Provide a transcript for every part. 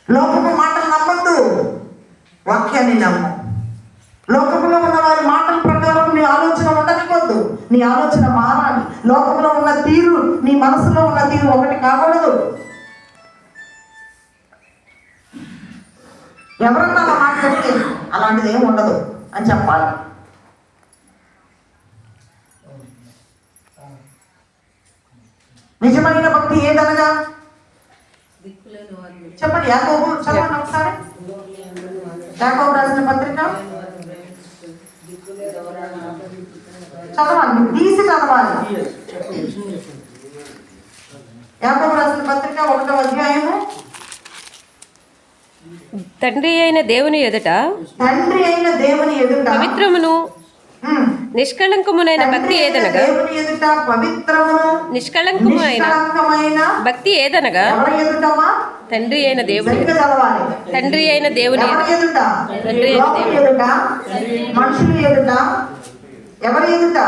లోకపు మాటలు నమ్మద్దు, వాక్యాన్ని నమ్ము. లోకంలో ఉన్న వారి మాటల ప్రకారం నీ ఆలోచన ఉండనివ్వద్దు. నీ ఆలోచన మారాలి. లోకంలో ఉన్న తీరు నీ మనసులో ఉన్న తీరు ఒకటి కాకూడదు. ఎవరన్నా అలా మాట్లాడితే అలాంటిది ఏమి ఉండదు అని చెప్పాలి. నిజమైన భక్తి ఏదనగా చెప్పండి. యాకోబు చదవండి ఒకసారి. యాకోబు రాసిన పత్రిక చదవండి, తీసి చదవాలి. యాకోబు రాసిన పత్రిక 1వ అధ్యాయము. తండ్రి అయిన దేవుని ఎదుట పవిత్రమును నిష్కళంకమునైన భక్తి ఏదనగా నిష్కళంకమైన భక్తి ఏదనగా తండ్రి అయిన దేవుని తండ్రి అయిన దేవుని మనుషులు ఎదుట ఎవరి ఎదుట?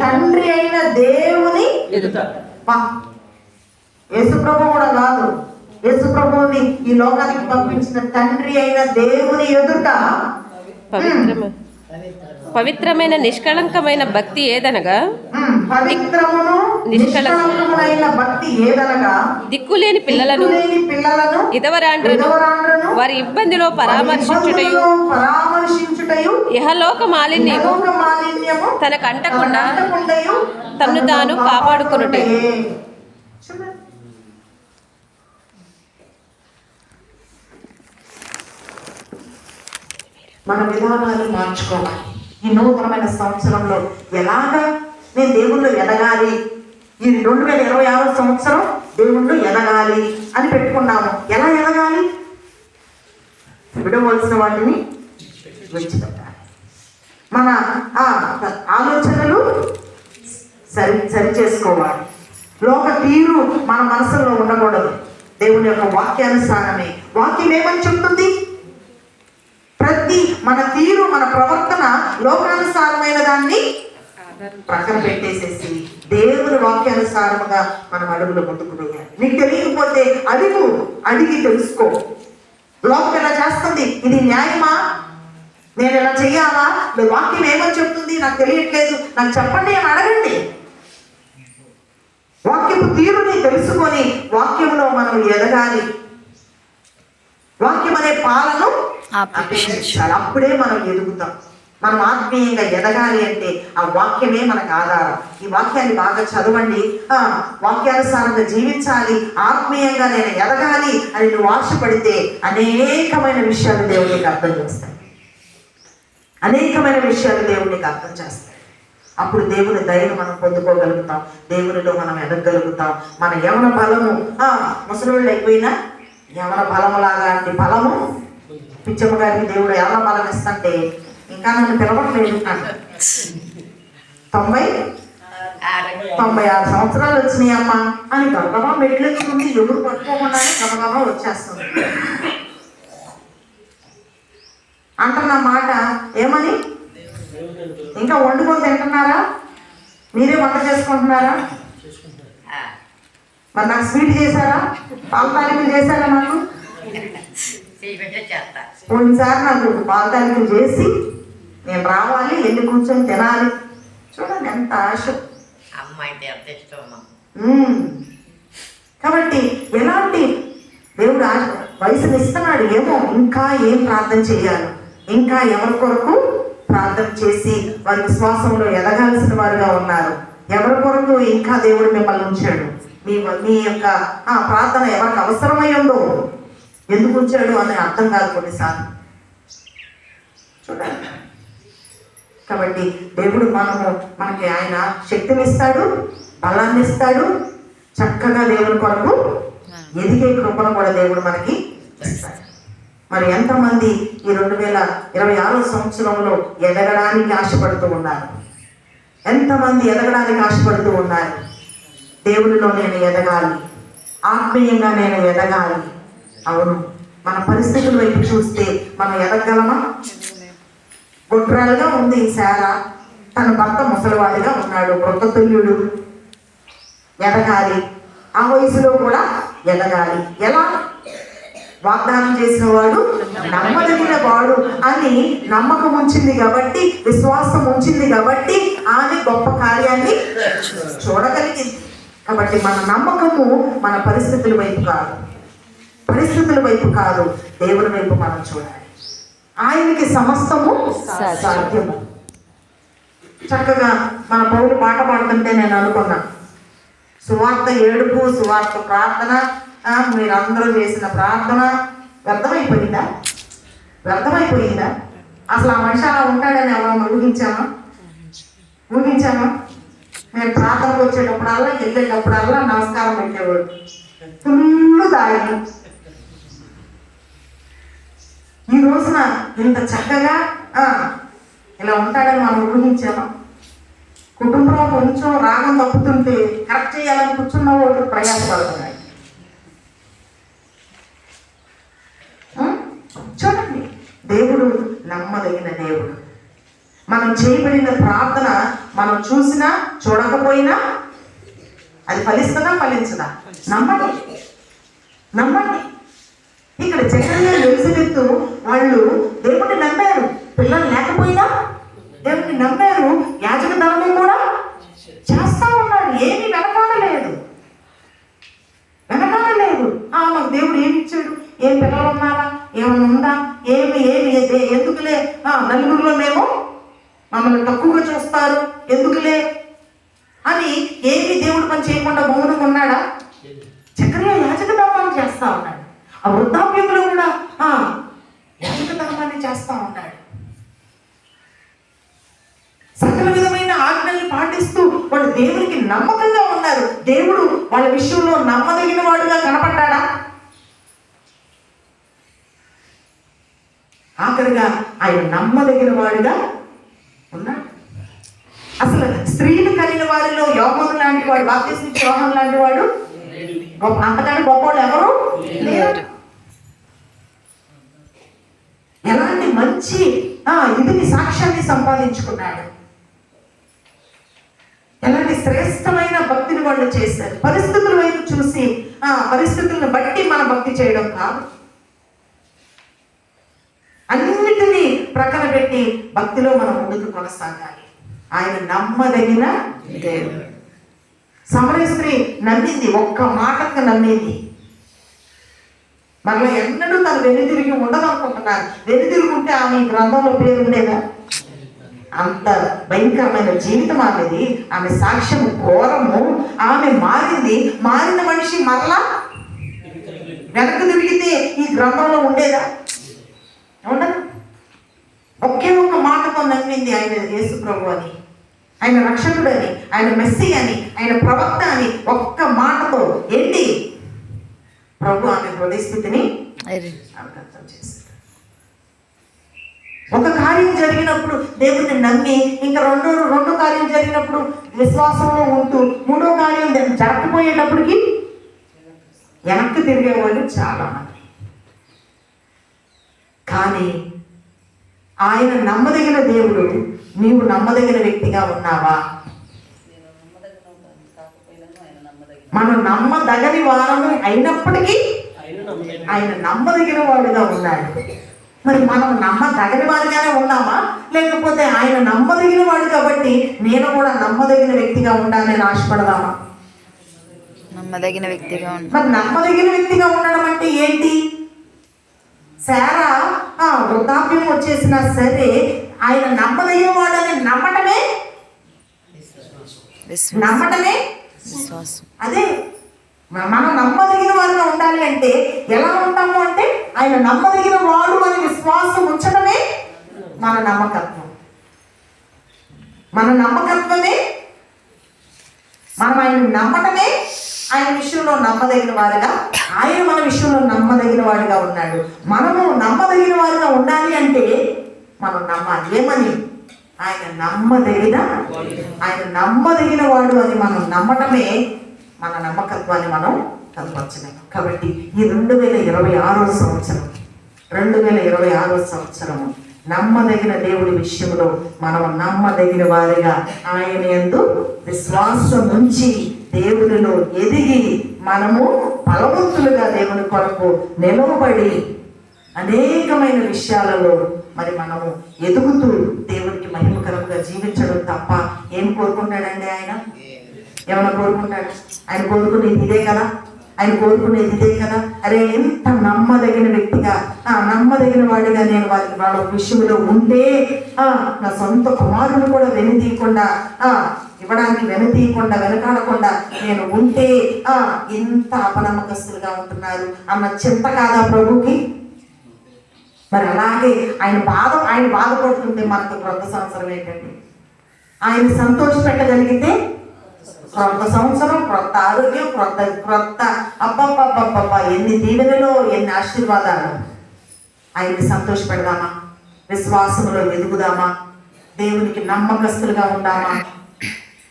తండ్రి అయిన దేవుని ఎదుట. యేసు ప్రభు కూడా కాదు, యేసు ప్రభువుని ఈ లోకానికి పంపించిన తండ్రి అయిన దేవుని ఎదుట పవిత్రమైన నిష్కళంకమైన భక్తి ఏదనగా నిష్కళంకమైన భక్తి ఏదనగా దిక్కులేని పిల్లలను ఇతవరాండ్రను వారి ఇబ్బందిలో పరామర్శించుటయు ఇహలోక మాలిన్యము తనకు అంటకుండా తన్ను తాను కాపాడుకొనుటే. మన విధానాలు మార్చుకోవాలి. ఈ నూతనమైన సంవత్సరంలో ఎలాగా నేను దేవుళ్ళు ఎదగాలి, ఈ 2026 సంవత్సరం దేవుళ్ళు ఎదగాలి అని పెట్టుకున్నాము. ఎలా ఎదగాలి? విడవలసిన వాటిని విడిచిపెట్టాలి. మన ఆలోచనలు సరి చేసుకోవాలి. లోక తీరు మన మనసులో ఉండకూడదు. దేవుని యొక్క వాక్యానుసారమే. వాక్యం ఏమని చెప్తుంది? ప్రతి మన తీరు, మన ప్రవర్తన లోకానుసారమైన దాన్ని ప్రక్కన పెట్టేసేసి దేవుని వాక్యానుసారముగా మనం అడుగులు ముందుకు వేయాలి. నీకు తెలియకపోతే అడిగి తెలుసుకో. లోకం ఎలా చేస్తుంది, ఇది న్యాయమా, నేను ఎలా చెయ్యాలా, వాక్యం ఏమని చెప్తుంది, నాకు తెలియట్లేదు, నాకు చెప్పండి అని అడగండి. వాక్యపు తీరుని తెలుసుకొని వాక్యంలో మనం ఎదగాలి. వాక్యం అనే పాలను అపేక్షించాలి. అప్పుడే మనం ఎదుగుతాం. మనం ఆత్మీయంగా ఎదగాలి అంటే ఆ వాక్యమే మనకు ఆధారం. ఈ వాక్యాన్ని బాగా చదవండి. వాక్యానుసారంగా జీవించాలి, ఆత్మీయంగా నేను ఎదగాలి అని నువ్వు ఆశపడితే అనేకమైన విషయాలు దేవునికి అర్థం చేస్తాయి. అనేకమైన విషయాలు దేవునికి అర్థం చేస్తాయి. అప్పుడు దేవుని దయను మనం పొందుకోగలుగుతాం. దేవునిలో మనం ఎదగలుగుతాం. మన యవన బలము ముసలోళ్ళు అయిపోయినా యవన బలము లాంటి బలము పిచ్చమ్మ గారికి దేవుడు యవన బలం ఇస్తుంటే ఇంకా నన్ను పిలవట్లేదు. 96 సంవత్సరాలు వచ్చినాయి అమ్మ అని గబగబా మెట్లెక్కుతుంది. ఎవరు పట్టుకోకుండానే గబగబా వచ్చేస్తుంది అంటున్న మాట ఏమని? ఇంకా వండుకొని తింటున్నారా? మీరే వంట చేసుకుంటున్నారా? మరి నాకు స్వీట్ చేశారా? పాల తాలికలు చేశారా? నాకు కొన్నిసార్లు నాకు పాల తాలికలు చేసి నేను రావాలి, వెళ్ళి కూర్చొని తినాలి. చూడండి ఎంత ఆశ. కాబట్టి ఎలాంటి దేవుడు వయసుని ఇస్తున్నాడు. ఏమో ఇంకా ఏం ప్రార్థన చేయాలి, ఇంకా ఎవరి కొరకు ప్రార్థన చేసి వారి విశ్వాసంలో ఎదగాల్సిన వారుగా ఉన్నారు. ఎవరి కొరకు ఇంకా దేవుడు మిమ్మల్ని ఉంచాడు. మీ యొక్క ప్రార్థన ఎవరికి అవసరమై ఉందో, ఎందుకు ఉంచాడు అని అర్థం కాదు కొన్నిసార్లు. చూడండి. కాబట్టి దేవుడు మనకి ఆయన శక్తిని ఇస్తాడు, బలాన్ని ఇస్తాడు. చక్కగా దేవుని కొరకు ఎదిగే కృపను కూడా దేవుడు మనకి ఇస్తాడు. మరి ఎంతమంది ఈ 2026 సంవత్సరంలో ఎదగడానికి ఆశపడుతూ ఉన్నారు? ఎంతమంది ఎదగడానికి ఆశపడుతూ ఉన్నారు? దేవునిలో నేను ఎదగాలి, ఆత్మీయంగా నేను ఎదగాలి. అవును, మన పరిస్థితుల వైపు చూస్తే మనం ఎదగలమా? గుట్రాలుగా ఉంది ఈ శారా. తన భర్త ముసలివాడిగా ఉన్నాడు, మృతతుల్యుడు. ఎదగాలి, ఆ వయసులో కూడా ఎదగాలి. ఎలా? వాగ్దానం చేసిన వాడు నమ్మదగిన వాడు అని నమ్మకం ఉంచింది కాబట్టి, విశ్వాసం ఉంచింది కాబట్టి ఆమె గొప్ప కార్యాన్ని చూడగలిగింది. కాబట్టి మన నమ్మకము మన పరిస్థితుల వైపు కాదు, పరిస్థితుల వైపు కాదు, దేవుని వైపు మనం చూడాలి. ఆయనకి సమస్తము సాధ్యము. చక్కగా మన పౌరు పాట పాడుతుంటే నేను అనుకున్నా, సువార్త ఏడుపు, సువార్త ప్రార్థన, మీరందరూ చేసిన ప్రార్థన వ్యర్థమైపోయిందా? వ్యర్థమైపోయిందా? అసలు ఆ మనిషి అలా ఉంటాడని ఎవరన్నా ఊహించామా? నేను ప్రార్థనకు వచ్చేటప్పుడల్లా, వెళ్ళేటప్పుడల్లా నమస్కారం పెట్టేవాడు, ఫుల్లు దాగి. ఈ రోజున ఇంత చక్కగా ఇలా ఉంటాడని మనం ఊహించామా? కుటుంబంలో కొంచెం రాగం తప్పుతుంటే కరెక్ట్ చేయాలని కూర్చున్న వాళ్ళు ప్రయాసపడుతున్నాయి. చూడండి, దేవుడు నమ్మదగిన దేవుడు. మనం చేయబడిన ప్రార్థన మనం చూసినా చూడకపోయినా అది ఫలిస్తుందా ఫలించదా? నమ్మండి, నమ్మండి. ఇక్కడ జకర్యా, ఎలిజబెత్ వాళ్ళు దేవుడిని నమ్మారు. పిల్లలు లేకపోయినా దేవుడిని నమ్మారు. యాజక ధర్మం కూడా చేస్తా ఉన్నాడు. ఏమి వెనకాడలేదు. మాకు దేవుడు ఏమి ఇచ్చాడు? ఏం పిల్లలు ఉన్నారా? ఏమైనా ఉందా? ఏమి ఎందుకులే, నలుగురిలో మేము మమ్మల్ని తక్కువగా చూస్తారు ఎందుకులే అని ఏమి దేవుడు పని చేయకుండా మౌనంగా ఉన్నాడా? జకర్యా యాజక ధర్మాన్ని చేస్తా ఉన్నాడు. ఆ వృద్ధాప్యంలో కూడా యాజక ధర్మాన్ని చేస్తా ఉన్నాడు. సకల విధమైన ఆజ్ఞల్ని పాటిస్తూ వాళ్ళు దేవునికి నమ్మకంగా ఉన్నారు. దేవుడు వాళ్ళ విషయంలో నమ్మదగిన వాడుగా కనపడ్డాడా? ఆఖరిగా ఆయన నమ్మదగిన వాడుగా ఉన్నాడు. అసలు స్త్రీలు కలిగిన వారిలో యోహాను లాంటి వాడు, బాప్తిస్మ యోహాను లాంటి వాడు అంతకంటే గొప్పవాళ్ళు ఎవరు లేరు. ఎలాంటి మంచి ఇదిని సాక్ష్యాన్ని సంపాదించుకున్నాడు. ఎలాంటి శ్రేష్టమైన భక్తిని వాళ్ళు చేశారు. పరిస్థితుల వైపు చూసి పరిస్థితులను బట్టి మన భక్తి చేయడం కాదు, అన్నిటినీ ప్రక్కన పెట్టి భక్తిలో మనం ముందుకు కొనసాగాలి. ఆయన నమ్మదగిన దేవుడు. సమరయ స్త్రీ నమ్మింది, ఒక్క మాటకు నమ్మింది. మళ్ళీ ఎన్నడూ తను వెనుదిరిగి ఉండదనుకుంటున్నారు. వెనుదిరుగుంటే ఆమె గ్రంథంలో పేరు ఉండేదా? అంత భయంకరమైన జీవితం ఆమెది. ఆమె సాక్ష్యం ఘోరము. ఆమె మారిన మనిషి మరలా వెనక్కి తిరిగితే ఈ గ్రంథంలో ఉండేదా? ఉండదు. ఒకే ఒక్క మాటతో నమ్మింది ఆయన యేసు ప్రభు అని, ఆయన రక్షకుడు అని, ఆయన మెస్సీ అని, ఆయన ప్రవక్త అని. ఒక్క మాటతో ఏంటి ప్రభు ఆమె హృదయ స్థితిని అర్థం చేశాడు. ఒక కార్యం జరిగినప్పుడు దేవుడిని నమ్మి, ఇంకా రెండో కార్యం జరిగినప్పుడు విశ్వాసంలో ఉంటూ, మూడో కార్యం జరగకపోయేటప్పటికి వెనక్కి తిరిగేవాళ్ళు చాలా మంది. కానీ ఆయన నమ్మదగిన దేవుడు. నీవు నమ్మదగిన వ్యక్తిగా ఉన్నావా? మనం నమ్మదగని వారము అయినప్పటికీ ఆయన నమ్మదగిన వాడుగా ఉన్నాడు. మరి మనం నమ్మదగని వాడిగానే ఉన్నామా? లేకపోతే ఆయన నమ్మదగిన వాడు కాబట్టి నేను కూడా నమ్మదగిన వ్యక్తిగా ఉండాలని ఆశపడదామా? నమ్మదగిన వ్యక్తిగా మరి నమ్మదగిన వ్యక్తిగా ఉండడం అంటే ఏంటి? శారా వృద్ధాప్యం వచ్చేసినా సరే ఆయన నమ్మదగిన వాడని నమ్మటమే విశ్వాసం. అదే మనం నమ్మదగిన వారిగా ఉండాలి అంటే ఎలా ఉంటాము అంటే ఆయన నమ్మదగిన వాడు అని విశ్వాసం ఉంచడమే మన నమ్మకత్వం. మన నమ్మకత్వమే, మనం ఆయన నమ్మటమే ఆయన విషయంలో నమ్మదగిన వారుగా, ఆయన మన విషయంలో నమ్మదగిన వాడుగా ఉన్నాడు. మనము నమ్మదగిన వారుగా ఉండాలి అంటే మనం నమ్మాలి. ఏమని? ఆయన నమ్మదగిన వాడు అని మనం నమ్మటమే మన నమ్మకత్వాన్ని మనం కనపరచలేము. కాబట్టి ఈ 2026 సంవత్సరం నమ్మదగిన దేవుడి విషయంలో మనం నమ్మదగిన వారిగా ఆయన యందు విశ్వాసం ఉంచి దేవుడిలో ఎదిగి మనము బలవంతులుగా దేవుని కొరకు కొరకు నిలవబడి అనేకమైన విషయాలలో మరి మనము ఎదుగుతూ దేవునికి మహిమకరంగా జీవించడం తప్ప ఏం కోరుకుంటాడండి ఆయన? ఏమైనా కోరుకుంటాడు? ఆయన కోరుకునేది ఇదే కదా, ఆయన కోరుకునేది ఇదే కదా. అరే ఎంత నమ్మదగిన వ్యక్తిగా, నమ్మదగిన వాడిగా నేను వాళ్ళ విషయంలో ఉంటే, నా సొంత కుమారుని కూడా వెనుతీయకుండా ఇవ్వడానికి వెనకాడకుండా నేను ఉంటే ఇంత అపనమ్మకస్తులుగా ఉంటున్నారు అన్న చింత కాదా ప్రభుకి? మరి అలాగే ఆయన బాధపడుతుంటే మనకు క్రొత్త సంవత్సరం ఏంటండి? ఆయన సంతోష పెట్టగలిగితే క్రొత్త సంవత్సరం, క్రొత్త ఆరోగ్యం, క్రొత్త అబ్బబ్బబ్బబ్బ ఎన్ని దీవెనలో, ఎన్ని ఆశీర్వాదాలు. ఆయన్ని సంతోష పెడదామా? విశ్వాసంలో ఎదుగుదామా? దేవునికి నమ్మకస్తులుగా ఉందామా?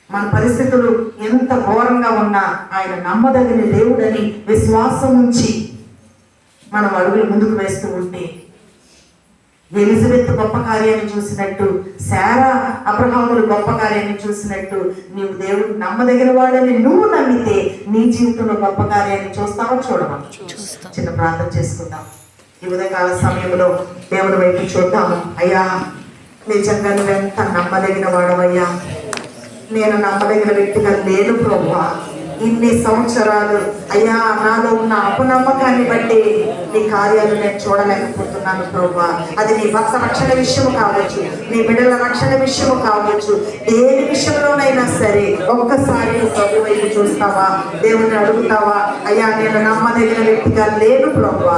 మన పరిస్థితులు ఎంత ఘోరంగా ఉన్నా ఆయన నమ్మదగిన దేవుడని విశ్వాసం ఉంచి మనం అడుగులు ముందుకు వేస్తూ ఉంటే, ఎలిజబెత్ గొప్ప కార్యాన్ని చూసినట్టు, శారా అబ్రహాములు గొప్ప కార్యాన్ని చూసినట్టు, నీవు దేవుడు నమ్మదగిన వాడని నువ్వు నమ్మితే నీ జీవితంలో గొప్ప కార్యాన్ని చూస్తావా? చూడవా? చిన్న ప్రార్థన చేసుకుందాం. ఈ ఉదయకాల సమయంలో దేవుని వైపు చూద్దాము. అయ్యా, నిజంగా నువ్వెంత నమ్మదగిన వాడవయ్యా. నేను నమ్మదగిన వ్యక్తిగా లేను ప్రభువా. ఇన్ని సంవత్సరాలు అయ్యా నాలో ఉన్న అపనమ్మకాన్ని బట్టి నీ కార్యాలు నేను చూడలేకపోతున్నాను ప్రభువా. అది నీ భక్త రక్షణ విషయము కావచ్చు, నీ బిడ్డల రక్షణ విషయము కావచ్చు, దేని విషయంలోనైనా సరే ఒక్కసారి ప్రభు వైపు చూస్తావా? దేవుని అడుగుతావా? అయ్యా నేను నమ్మదగిన వ్యక్తిగా లేను ప్రభువా,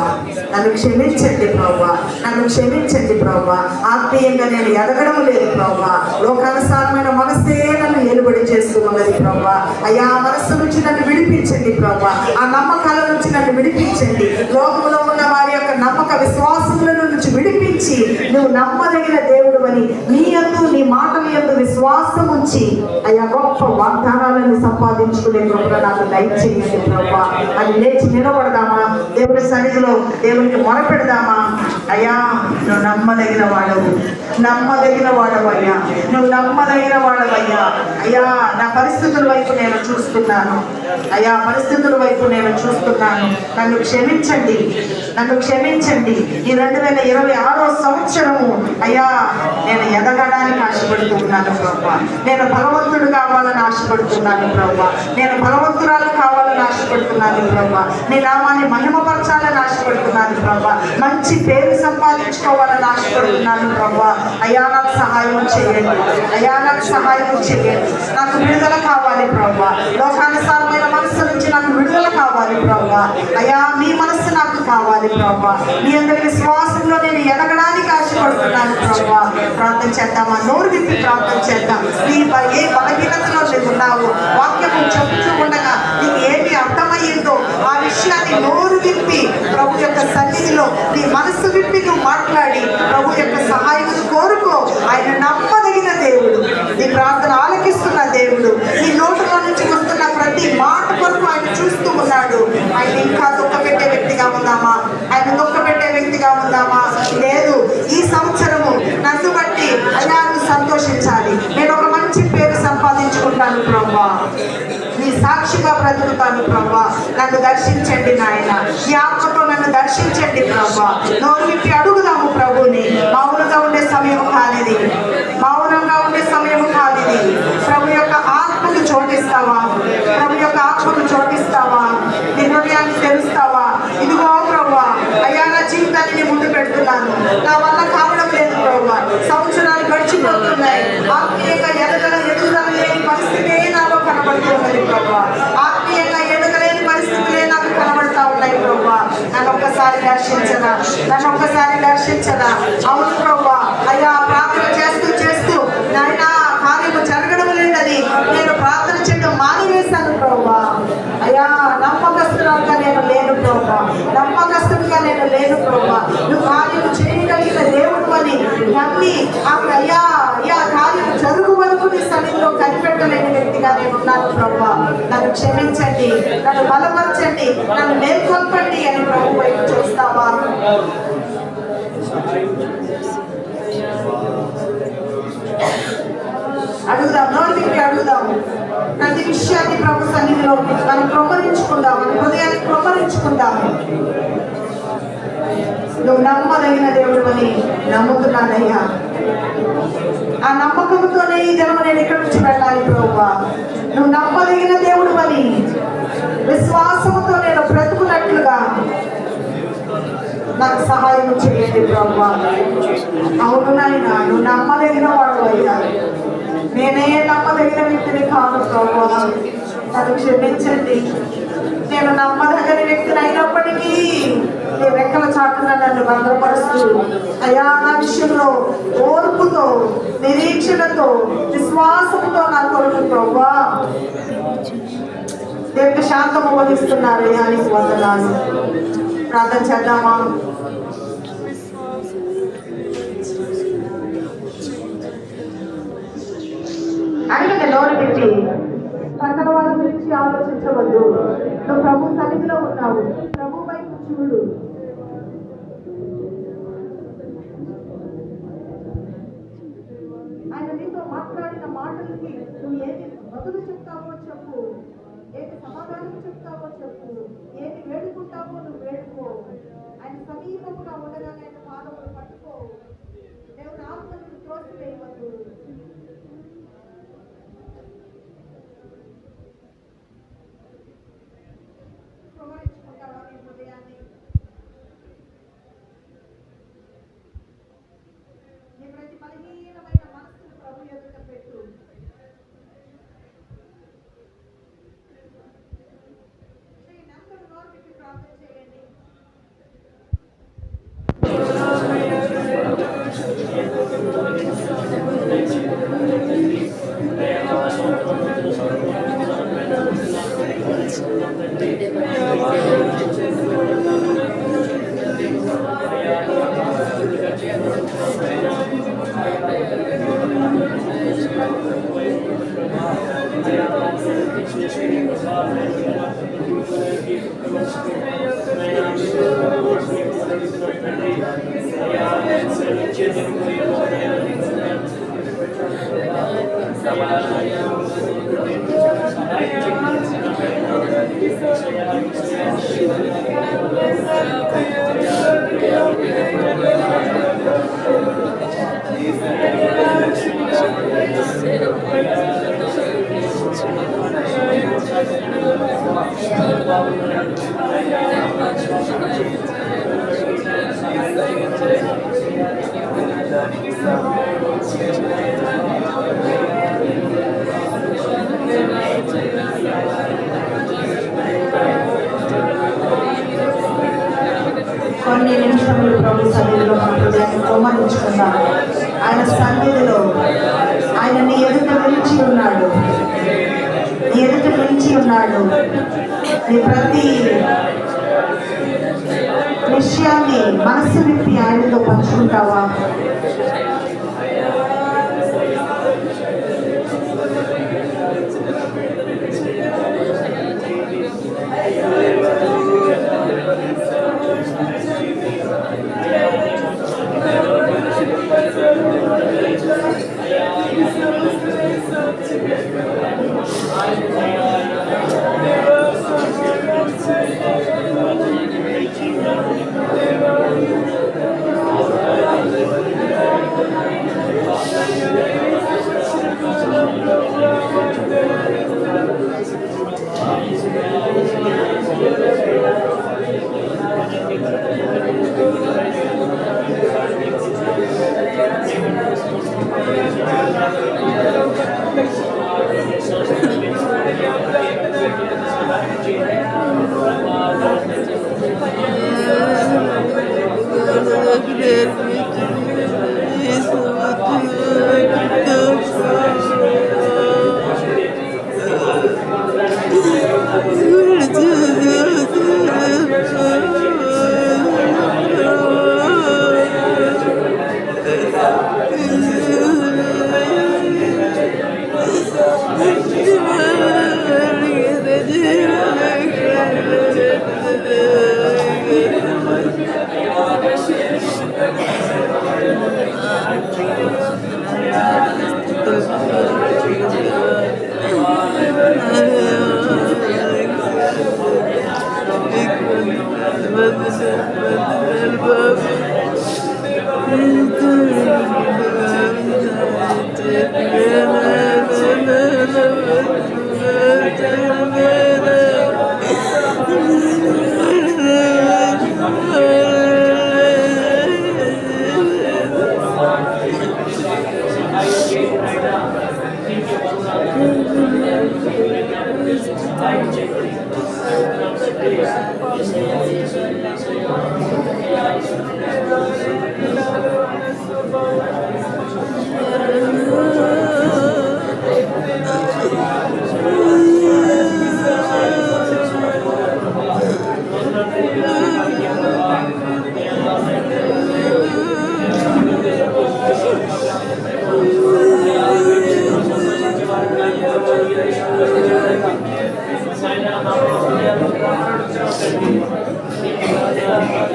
నన్ను క్షమించండి ప్రభువా, నన్ను క్షమించండి ప్రభువా. ఆత్మీయంగా నేను ఎదగడం లేదు ప్రభువా. లోకానుసారమైన మనసే నన్ను ఏలుబడి చేస్తూ ఉన్నది ప్రభువా. అయ్యా మనస్సు నుంచి నన్ను విడిపించండి ప్రభువా. ఆ నమ్మకాల నుంచి నన్ను విడిపించండి. లోకంలో ఉన్న వారి యొక్క నమ్మక విశ్వాసముల నుంచి విడిపించి నువ్వు నమ్మదగిన దేవుడు అని నీ యందు, నీ మాటల యందు విశ్వాసం ఉంచి అయ్యా గొప్ప వాగ్దానాలను సంపాదించుకునే కృపను నాకు దయచేయండి ప్రభువా. అది లేచి నిలబడదామా? దేవుడి సన్నిధిలో దేవునికి మొరపెడదామా? అయ్యా నువ్వు నమ్మదగిన వాడవు, నమ్మదగిన వాడవయ్యా, నువ్వు నమ్మదగిన వాడవయ్యా. అయ్యా నా పరిస్థితుల వైపు నేను చూస్తున్నాను, అయ్యా పరిస్థితుల వైపు నేను చూస్తున్నాను. నన్ను క్షమించండి, నన్ను క్షమించండి. ఈ 2026 సంవత్సరము అయ్యా నేను ఎదగడానికి ఆశపడుతూ ఉన్నాను ప్రభువా. నేను బలవంతుడు కావాలని ఆశపడుతున్నాను ప్రభువా. నేను బలవంతురాలు కావాలని ఆశపడుతున్నాను ప్రభువా. నీ నామాన్ని మహిమపరచాలని ఆశపడుతున్నాను ప్రభువా. మంచి పేరు సంపాదించుకోవాలని ఆశపడుతున్నాను ప్రభువా. అయ్యా నాకు సహాయం చేయండి, అయ్యా నాకు సహాయం చేయండి. నాకు విడుదల కావాలి ప్రభువా. లోకానుసారమైన మనస్సు నుంచి నాకు విడుదల కావాలి ప్రభువా. అయ్యా మీ మనస్సు నాకు కావాలి ప్రభువా. మీ అందరి విశ్వాసంలో నేను ఎదగడానికి ఆశపడుతున్నాను ప్రభువా. ప్రార్థన చేద్దామా? నోరు విప్పి ప్రార్థన చేద్దాం. నీ ఏ బలహీనతలో నువ్వు ఉన్నావు, వాక్యము చెబుతూ ఉండగా నీకు ఏమి అర్థమయ్యిందో ఆ విషయాన్ని నోరు విప్పి ప్రభు యొక్క సన్నిధిలో నీ మనస్సు విప్పి నువ్వు మాట్లాడి ప్రభు యొక్క సహాయం కోరుకో. ఆయన నమ్మదగిన దేవుడు, నీ ప్రార్థన ఆలకిస్తున్న దేవుడు. నీ నోటిలో నుంచి వస్తున్న ప్రతి మాట కొరకు ఆయన చూస్తూ ఉన్నాడు. ఆయన ఇంకా దుఃఖపెట్టే వ్యక్తిగా ఉందామా? ఆయన దుఃఖపెట్టే వ్యక్తిగా ఉందామా? లేదు. ఈ సంవత్సరము నన్ను బట్టి అయ్యా నువ్వు సంతోషించాలి. నేను ఒక మంచి పేరు సంపాదించుకుంటాను ప్రభువా. నీ సాక్షిగా బ్రతుకుతాను ప్రభువా. నన్ను దర్శించండి నాయన, నీ ఆత్మతో నన్ను దర్శించండి ప్రభువా. నోరు విప్పి అడుగుదాము ప్రభుని. మౌనంగా ఉండే సమయం కానిది, మౌనంగా ఉండే సమయం కానిది. ప్రభు యొక్క ఆత్మకు చోటిస్తావా? ప్రభు యొక్క ఆత్మకు చోటిస్తావా? నీ హృదయాన్ని తెరుస్తావా? ఇదిగో ప్రభువా అయ్యా నా జీవితాన్ని నీ ముందు పెడుతున్నాను. నా వల్ల కావడం లేదు ప్రభువా. సంవత్సరాలు గడిచిపోతున్నాయి. ఆత్మీయంగా ఎదుగుదల లేని పరిస్థితే నాలో కనబడుతున్నది ప్రభువా. ఆత్మీయంగా ఎదగలేని పరిస్థితులే నాకు కనబడతా ఉన్నాయి ప్రభువా. నన్ను ఒక్కసారి దర్శించదా, నన్ను ఒక్కసారి దర్శించదా? అవును ప్రభువా. అయ్యా ప్రార్థన చేస్తూ చేస్తూ నాయన కార్యము జరగడం లేదని నేను ప్రార్థన చేయడం మానివేశాను ప్రభువా. అయ్యా నమ్మకస్తులుగా నేను లేను ప్రభువా, నమ్మకస్తులుగా నేను లేను ప్రభువా. నువ్వు కార్యము చేయగలిగిన దేవుడు అని నమ్మి అయ్యా అయ్యా కార్యము జరుగు వరకు నీ సన్నిధిలో కనిపెట్టలేని వ్యక్తిగా నేను ఉన్నాను ప్రభువా. నన్ను క్షమించండి, నన్ను బలపరచండి, నన్ను మేల్కొల్పండి అని ప్రభు వైపు చూస్తావా? అడుగుదాం, నోరు విప్పి అడుగుదాము. ప్రతి విషయాన్ని ప్రభు సన్నిధిలో మనం క్రమరించుకుందాం, మన హృదయాన్ని క్రమరించుకుందాము. దేవుడు అని నమ్ముతున్నానయ్యా. ఆ నమ్మకంతోనే ఈ దినం నేను ఇక్కడి నుంచి వెళ్ళాలి ప్రభువా. నువ్వు నమ్మదగిన దేవుడు అని విశ్వాసంతో నేను బ్రతుకున్నట్లుగా నాకు సహాయం చేయండి ప్రభువా. అవును నాయన, నువ్వు నమ్మదగిన వాడు అయ్యా. నేనే నమ్మదగిన వ్యక్తిని కాను ప్రభువా. నన్ను క్షమించండి. నేను నమ్మదగిన వ్యక్తిని అయినప్పటికీ నీ రెక్కల చాటున నన్ను భద్రపరుస్తూ అయా నా విషయంలో ఓర్పుతో, నిరీక్షణతో, విశ్వాసంతో నా కొరకు ప్రభువా దేవుడి శాంతము వహిస్తున్నారు. అయ్యానికి వందనాలు. ప్రార్థన చేద్దామా? అడిగిన నోరు పెట్టి పక్కన వారి గురించి ఆలోచించవద్దు. నువ్వు ప్రభు సన్నిధిలో ఉన్నావు. ప్రభు వైపు చూడు. ఆయన నీతో మాట్లాడిన మాటలకి నువ్వు ఏది బదులు చెప్తావో చెప్పు, ఏది సమాధానం చెప్తావో చెప్పు, ఏది వేడుకుంటావో నువ్వు వేడుకో. ఆయన సమీపముగా ఉండగానే ఆయన పాదములు పట్టుకో. దేవుని ఆత్మను త్రోసివేయవద్దు. కొన్ని నిమిషములు ప్రభు సన్నిధిలో సంహరించుకుందాం. ఆయన సన్నిధిలో ఆయన నీ ఎదుట నిలిచి ఉన్నాడు. నీ ఎదుట నిలిచి ఉన్నాడు. నీ ప్రతి విషయాన్ని మనస్సు విప్పి ఆయనతో పంచుకుంటావా?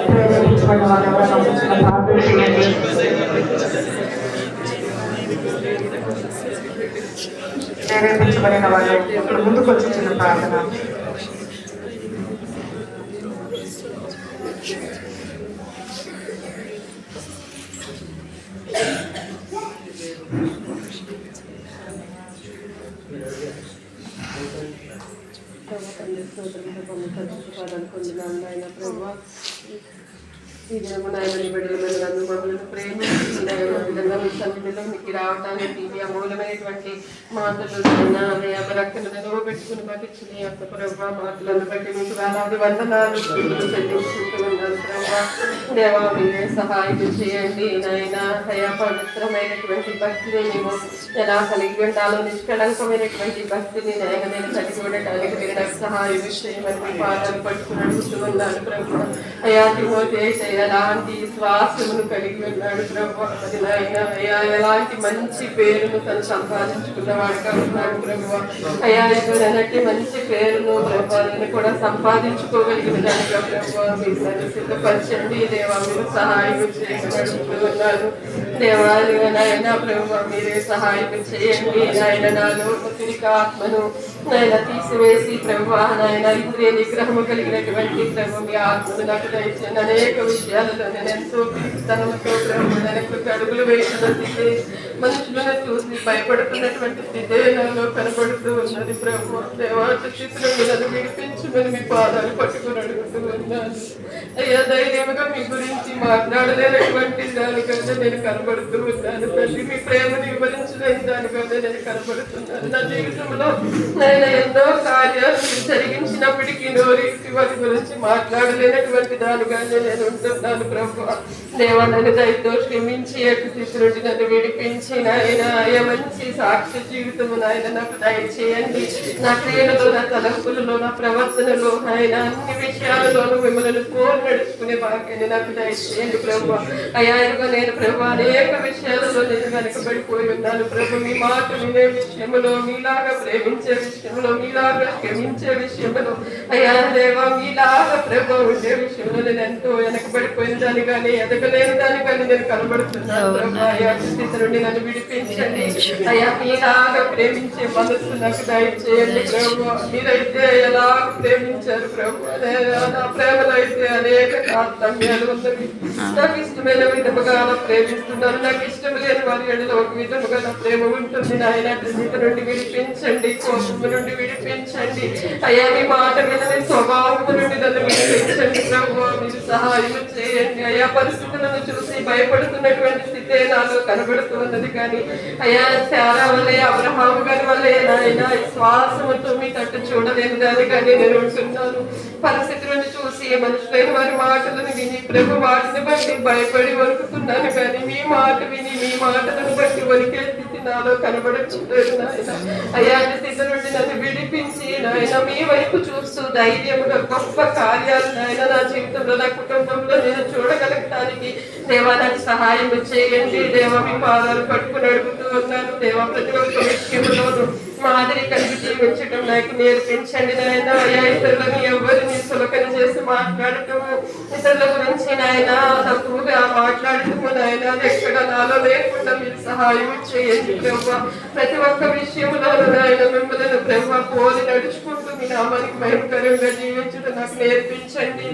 ప్రేరేపించబడిన వాళ్ళు ఎవరైనా వచ్చిన ప్రార్థన చేయండి. ప్రేరేపించబడిన వాళ్ళు ఇప్పుడు ముందుకు వచ్చి చిన్న ప్రార్థన. ఈ దినము నాయన బిడ్డల మీద మమ్మల్ని ప్రేమించి విధంగా మీ సన్నిధిలో మీకు రావడానికి మీ అమూల్యమైనటువంటి మాటలు రక్తను నిలవబెట్టుకుని మాకు ఇచ్చిన యొక్క ప్రభావ మాటలను బట్టి మీకు వేలాది వందనాలు చెల్లించుకుంటున్నాను ప్రభావ. దేవా మీరే సహాయం చేయండి నాయన. అయా పవిత్రమైనటువంటి భక్తిని మేము ఎలా కలిగి ఉండాలో నిష్కళంకమైనటువంటి భక్తిని నాయన నేను కలిగి ఉండటానికి మీరు నాకు సహాయం చేయమని మీ పాదాలు పట్టుకుని అడుగుతున్నాను ప్రభావ. అయా తిమోథేయుడు ఎలాంటి శ్వాసమును కలిగి ఉన్నాడు ప్రభు. అది నాయన అయ్యా ఎలాంటి మంచి పేరును తను సంపాదించుకున్నవాడుగా ఉన్నాడు ప్రభు. అయ్యా ఎన్నటి మంచి పేరును ప్రభావాన్ని కూడా సంపాదించుకోగలిగిన దానిగా ప్రభు మీరు నన్ను సిద్ధపరచండి దేవా. మీరు సహాయం చేయగలుగుతున్నాను దేవాలయన ప్రభు. మీరే సహాయం చేయండి నాయన. నాలో తిరిగి ఆత్మను నాయన తీసివేసి ప్రభు నాయన ఇంద్రియ నిగ్రహము కలిగినటువంటి ప్రభు మీ ఆత్మను నాకు దయచేయండి. అనేక విషయాలలో నేను ఎంతో తనతో ప్రభు నాకు అడుగులు వేసిన స్థితి, మనుషులను చూసి భయపడుతున్నటువంటి స్థితి నాలో కనబడుతూ ఉన్నది ప్రభు. దేవాటి స్థితిలో నన్ను విడిపించమని మీ పాదాలు పట్టుకుని అడుగుతూ ఉన్నాను అయ్యా. ధైర్యంగా మీ గురించి మాట్లాడలేనటువంటి దానికంటే నేను కనబడుతూ ఉన్నాను తల్లి. మీ ప్రేమను వివరించలేని దానికంటే నేను కనబడుతున్నాను. నా జీవితంలో నేను ఎన్నో కార్యాలు జరిగించినప్పటికీ నోరీతి వారి గురించి మాట్లాడలేనటువంటి దానిగానే నేను ఉంటున్నాను ప్రభు. దేవా నన్ను దయతో క్షమించి యొక్క స్థితి నుండి నన్ను విడిపించి నాయన అయ్యా మంచి సాక్షి జీవితము నాయన నాకు దయచేయండి. నా క్రియలలో, నా తలంపులలో, నా ప్రవర్తనలో ఆయన అన్ని విషయాలలోనూ మిమ్మల్ని పోలు నడుచుకునే భాగ్యాన్ని నాకు దయచేయండి ప్రభు. అయ్యా నేను ప్రభు అనేక విషయాలలో నేను వెనకబడిపోయి ఉన్నాను ప్రభు. మీ మాట వినే విషయంలో, మీలాగా ప్రేమించే విషయంలో, మీలాగా క్షమించే విషయంలో అయ్యా దేవా మీలాగా ప్రభు ఉండే విషయంలో నేను ఎంతో వెనకబడిపోయిన దాని కానీ ఎదగలేని దాని కానీ నేను కనబడుతున్నాను ప్రభు. అయ్యా స్థితి నుండి నన్ను విడిపించండి అయ్యా. మీలాగా ప్రేమించే మనస్సు నాకు దయచేయండి ప్రభు. మీరైతే ఎలా ప్రేమించారు ప్రభు. నా ప్రేమలో అయితే అనేక తారతమ్యాలు ఉన్నవి. నాకు ఇష్టమైన విధముగా ప్రేమిస్తున్నాను, నాకు ఇష్టం లేని వారి ఎడలో ఒక విధముగా నా ప్రేమ ఉంటుంది నాయన. స్థితి నుండి విడిపించండి, కోపము నుండి విడిపించండి అయ్యా. మీ మాట మీద మీ స్వభావము నుండి నన్ను విడిపించండి ప్రభు. మీరు సహాయం చేయండి అయ్యా. పరిస్థితులను చూసి భయపడుతున్నటువంటి స్థితే నాలో కనబడుతున్నది కానీ అయ్యా శారా వల్లే, అబ్రహాము గారి వల్లే నాయన శ్వాసముతో మీ తట్టు చూడలేని దాని కానీ నేను ఉంటున్నాను. పరిస్థితులను చూసి మనుషులైన వారి మాటలను విని ప్రభు వాటిని బట్టి భయపడి వణుకుతున్నాను కానీ మీ మాట విని మీ మాటలను బట్టి వణికే స్థితి నాలో కనబడట్లేదు నాయన. అయ్యా స్థితి నుండి నన్ను విడిపించి నాయన మీ వైపు చూస్తూ ధైర్యముగా గొప్ప కార్యాలు నాయన నా జీవితంలో, నా కుటుంబంలో నేను చూడగలగటానికి దేవా నాకు సహాయం చేయండి దేవా. మీ పాదాలు పట్టుకుని అడుగుతూ ఉన్నాను దేవా. ప్రతి ఒక్క విషయంలోనూ మాదిరి కలిగి జీవించడం నాకు నేర్పించండి నాయన. అయ్యా ఇతరులను ఎవరిని సులకన చేసి మాట్లాడటము, ఇతరుల గురించి నాయన తక్కువగా మాట్లాడటము నాయన అది ఎక్కడ నాలో లేకుండా మీరు సహాయం చేయండి ప్రభు. ప్రతి ఒక్క విషయంలో నాయన మిమ్మల్ని ప్రభు పోలి నడుచుకుంటూ మీ నామానికి భయంకరంగా జీవించడం నాకు నేర్పించండి.